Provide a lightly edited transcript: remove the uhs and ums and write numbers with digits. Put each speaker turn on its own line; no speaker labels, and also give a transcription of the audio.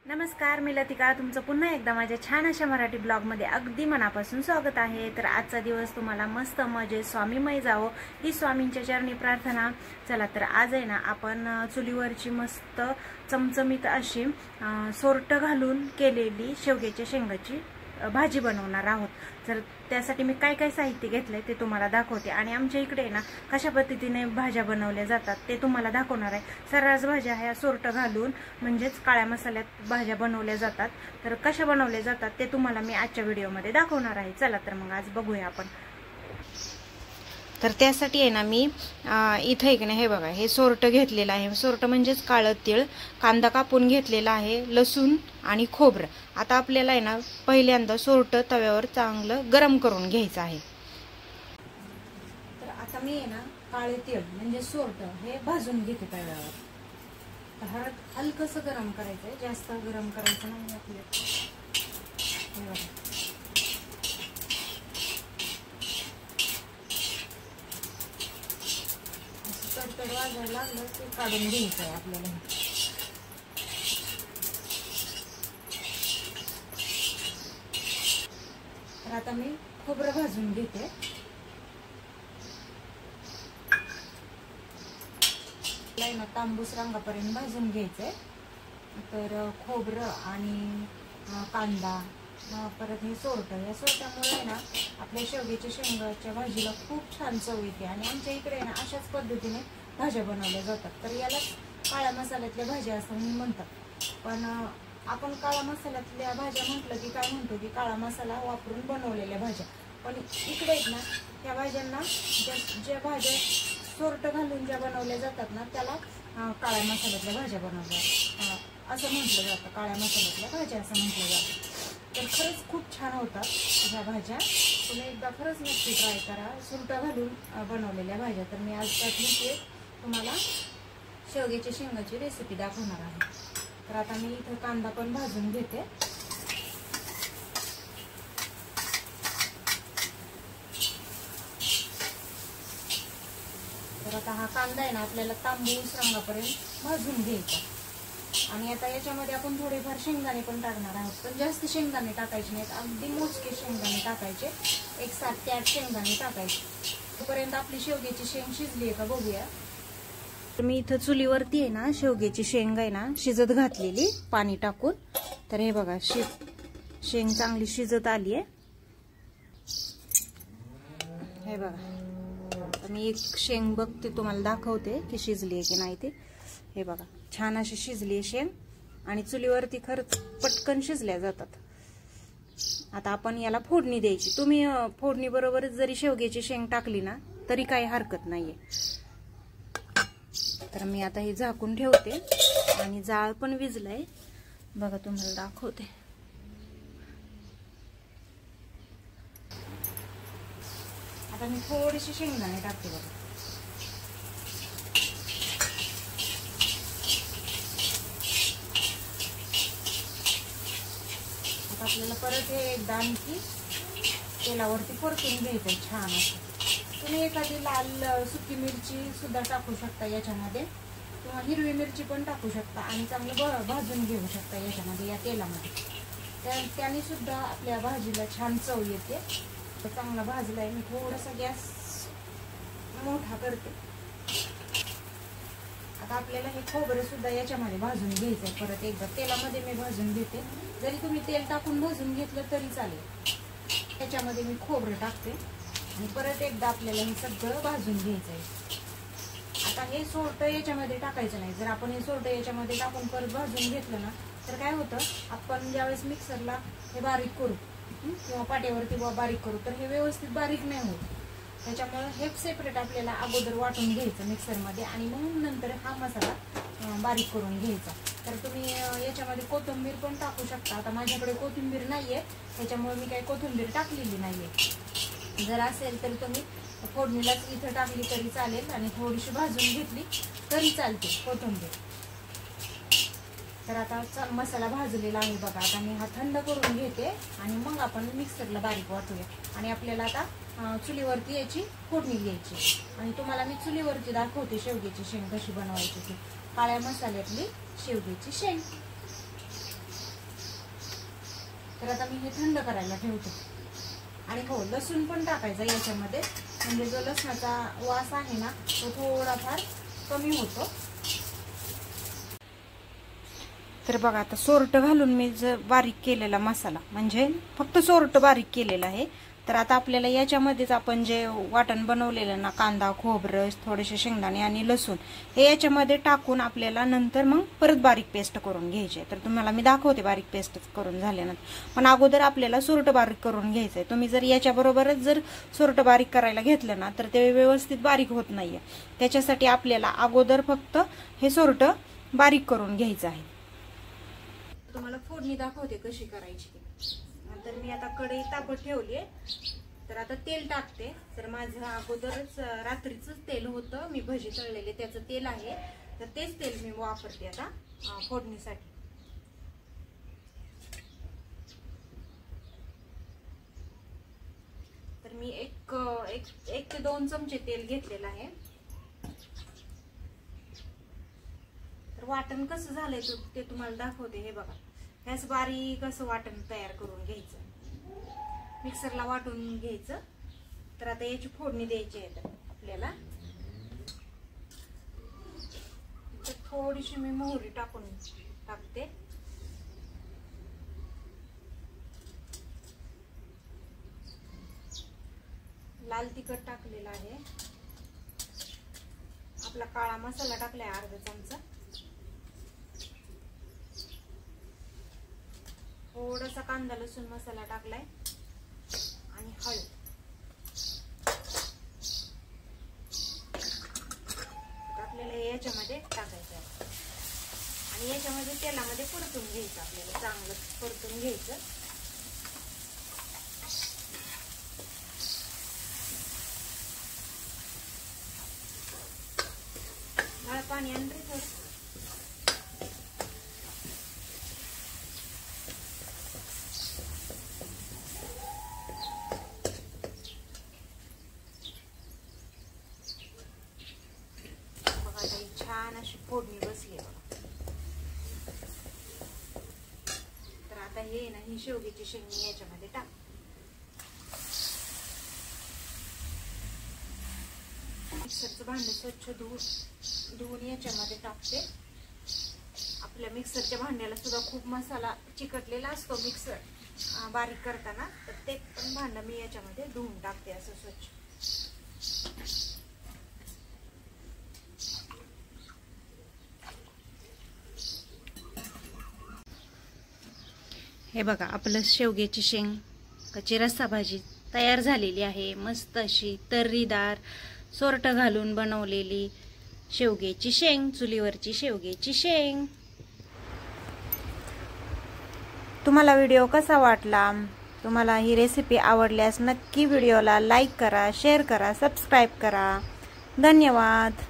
नमस्कार, मी लतिका. तुमचं पुन्हा एकदा माझ्या छान अशा मराठी ब्लॉगमध्ये अगदी मनापासून स्वागत आहे. तर आजचा दिवस तुम्हाला मस्त मजेत स्वामीमय जावो ही स्वामींच्या चरणी प्रार्थना. चला तर आज आहे ना आपण चुलीवरची मस्त चमचमीत अशी सोरट घालून केलेली शेवग्याच्या शेंगाची भाजी बनवणार आहोत. तर त्यासाठी मी काय काय साहित्य घेतलंय ते तुम्हाला दाखवते आणि आमच्या इकडे ना कशा पद्धतीने भाज्या बनवल्या जातात ते तुम्हाला दाखवणार आहे. सर्रास भाज्या ह्या सोरट घालून म्हणजेच काळ्या मसाल्यात भाज्या बनवल्या जातात. तर कशा बनवल्या जातात ते तुम्हाला मी आजच्या व्हिडिओमध्ये दाखवणार आहे. चला तर मग आज बघूया आपण. तर त्यासाठी आहे ना मी इथे एक हे बघा, हे सोरट घेतलेलं आहे. सोरट म्हणजेच काळं तीळ, कांदा कापून घेतलेला आहे, लसूण आणि खोबरं. आता आपल्याला आहे ना पहिल्यांदा सोरट तव्यावर चांगलं गरम करून घ्यायचं आहे. तर आता मी आहे ना काळे तीळ म्हणजे सोरट हे भाजून घेते तव्यावर. तर हलकसं गरम करायचंय, जास्त गरम करायचं नाही आपल्याला. हे बघा, कडकड वाजायला लागलं ते काढून घ्यायचं आहे आपल्याला. तर आता मी खोबरं भाजून घेते. तांबूस रंगापर्यंत भाजून घ्यायचंय. तर खोबरं आणि कांदा परत हे सोरट, या सोरटामुळे ना आपल्या शेवग्याच्या शेंगाच्या भाजीला खूप छान चव येते. आणि आमच्या इकडे ना अशाच पद्धतीने भाज्या बनवल्या जातात. तर याला काळ्या मसाल्यातल्या भाज्या असं म्हणतात. पण आपण काळा मसाल्यातल्या भाज्या म्हटलं की काय म्हणतो की काळा मसाला वापरून बनवलेल्या भाज्या. पण इकडे आहेत ना त्या भाज्यांना ज्या भाज्या सोरट घालून ज्या बनवल्या जातात ना त्याला काळ्या मसाल्यातल्या भाज्या बनवल्या असं म्हटलं जातं. काळ्या मसाल्यातल्या भाज्या असं म्हटलं जातं. तर खरंच खूप छान होतात ह्या भाज्या. तुम्ही एकदा खरंच नक्की ट्राय करा सोरट घालून बनवलेल्या भाज्या. तर मी आज त्यातली तुम्हाला शेवग्याच्या शेंगाची रेसिपी दाखवणार आहे. तर आता मी इथं कांदा पण भाजून घेते. तर आता हा कांदा आहे ना आपल्याला तांबूस रंगापर्यंत भाजून घ्यायचा. आणि आता याच्यामध्ये आपण थोडेफार शेंगदाणे पण टाकणार आहोत. पण जास्त शेंगदाणे टाकायचे नाहीत, अगदी मोजके शेंगदाणे टाकायचे. एक 7 ते 8 शेंगदाणे टाकायचे. तोपर्यंत आपली शेवग्याची शेंग शिजली आहे का बघूया. तर मी इथं चुलीवरती आहे ना शेवग्याची शेंग आहे ना शिजत घातलेली पाणी टाकून. तर हे बघा शेंग चांगली शिजत आली आहे. हे बघा, तर मी एक शेंग बघते तुम्हाला दाखवते की शिजली आहे की नाही ते. हे बघा, छान अशी शिजली आहे शेंग. आणि चुलीवरती खरंच पटकन शिजल्या जातात. आता आपण याला फोडणी द्यायची. तुम्ही फोडणी बरोबरच जरी शेवग्याची शेंग टाकली ना तरी काही हरकत नाहीये. तर मी आता हे झाकून ठेवते. आणि जाळ पण विजलाय बघा, तुम्हाला दाखवते. आता मी थोडीशी शेंगदाणे टाकते बघा. आता आपल्याला परत हे एकदा आणखी तेलावरती परतून घ्यायचंय छान असं. तुम्ही एखादी लाल सुकी मिरची सुद्धा टाकू शकता याच्यामध्ये, किंवा हिरवी मिरची पण टाकू शकता आणि चांगलं भाजून घेऊ शकता याच्यामध्ये या तेलामध्ये. त्याने सुद्धा आपल्या भाजीला छान चव येते. तर चांगला भाजलाय. मी थोडासा गॅस मोठा करते. आता आपल्याला हे खोबरं सुद्धा याच्यामध्ये भाजून घ्यायचंय. परत एकदा तेलामध्ये मी भाजून घेते. जरी तुम्ही तेल टाकून भाजून घेतलं तरी चालेल. त्याच्यामध्ये मी खोबरं टाकते आणि परत एकदा आपल्याला हे सगळं भाजून घ्यायचंय. आता हे सोरट याच्यामध्ये टाकायचं नाही. जर आपण हे सोरट याच्यामध्ये टाकून परत भाजून घेतलं ना तर काय होतं, आपण ज्यावेळेस मिक्सरला हे बारीक करू किंवा पाट्यावरती बारीक करू तर हे व्यवस्थित बारीक नाही होत. त्याच्यामुळे हे सेपरेट आपल्याला अगोदर वाटून घ्यायचं मिक्सरमध्ये आणि मग नंतर हा मसाला बारीक करून घ्यायचा. तर तुम्ही याच्यामध्ये कोथिंबीर पण टाकू शकता. आता माझ्याकडे कोथिंबीर नाहीये त्याच्यामुळे मी काही कोथिंबीर टाकलेली नाहीये. जर असेल तर तुम्ही फोडणीलाच इथं टाकली तरी चालेल आणि थोडीशी भाजून घेतली तरी चालते कोथिंबीर. तर आता मसाला भाजलेला आहे बघा. आता मी हा थंड करून घेते आणि मग आपण मिक्सरला बारीक वाटूया. आणि आपल्याला आता चुलीवरती याची फोडणी द्यायची. आणि तुम्हाला मी चुलीवरती दाखवते शेवग्याची शेंग कशी बनवायची ती. काळ्या मसाल्यातली शेवग्याची शेंग. तर आता मी हे थंड करायला ठेवते. आणि हो, लसूण पण टाकायचा याच्यामध्ये, म्हणजे जो लसणाचा वास आहे ना तो थोडाफार कमी होतो. तर बघा आता सोरट घालून मी बारीक केलेला मसाला, म्हणजे फक्त सोरट बारीक केलेला आहे. तर आता आपल्याला याच्यामध्येच आपण जे वाटण बनवलेलं ना, कांदा, खोबरं, थोडेसे शेंगदाणे आणि लसूण, हे याच्यामध्ये टाकून आपल्याला नंतर मग परत बारीक पेस्ट करून घ्यायची. तर तुम्हाला मी दाखवते बारीक पेस्ट करून झाल्यानंतर, पण अगोदर आपल्याला सोरट बारीक करून घ्यायचंय. तुम्ही जर याच्याबरोबरच जर सोरट बारीक करायला घेतलं ना तर ते व्यवस्थित बारीक होत नाहीये. त्याच्यासाठी आपल्याला अगोदर फक्त हे सोरट बारीक करून घ्यायचं आहे. तुम्हाला फोडणी दाखवते कशी करायची. नंतर मी आता कढई तापत ठेवली आहे. तर आता तेल टाकते. तर माझं अगोदरच रात्रीच तेल होतं, मी भजी तळलेले त्याचं तेल आहे. तर तेच तेल मी वापरते आता फोडणीसाठी. तर मी एक ते 2 चमचे तेल घेतलेलं आहे. तर वाटण कसं झालंय ते तुम्हाला दाखवते. हे बघा, ह्याच बारीक असं वाटण तयार करून घ्यायचं, मिक्सरला वाटून घ्यायचं. तर आता याची फोडणी द्यायची आहे आपल्याला. तर थोडीशी मी मोहरी टाकते. लाल तिखट टाकलेला आहे. आपला काळा मसाला टाकलाय अर्धा चमचा. थोडासा कांदा लसूण मसाला टाकलाय आणि हळद. आपल्याला याच्यामध्ये टाकायचं आहे आणि याच्यामध्ये तेलामध्ये परतून घ्यायचं. आपल्याला चांगलं परतून घ्यायचं. पाणी आणते थोडं. छान अशी फोडणी बसली बघा. तर आता हे ना, ही शेवग्याची शेंग याच्यामध्ये टाक. मिक्सरचं भांडं स्वच्छ धुवून याच्यामध्ये टाकते. आपल्या मिक्सरच्या भांड्याला सुद्धा खूप मसाला चिकटलेला असतो मिक्सर बारीक करताना. तर ते पण भांडं मी याच्यामध्ये धुवून टाकते असं स्वच्छ. हे बघा, आपलं शेवग्याची शेंग कच्ची रस्सा भाजी तयार झालेली आहे. मस्त अशी तर्रीदार सोरट घालून बनवलेली शेवग्याची शेंग, चुलीवरची शेवग्याची शेंग. तुम्हाला व्हिडिओ कसा वाटला? तुम्हाला ही रेसिपी आवडल्यास नक्की व्हिडिओला लाईक करा, शेअर करा, सबस्क्राईब करा. धन्यवाद.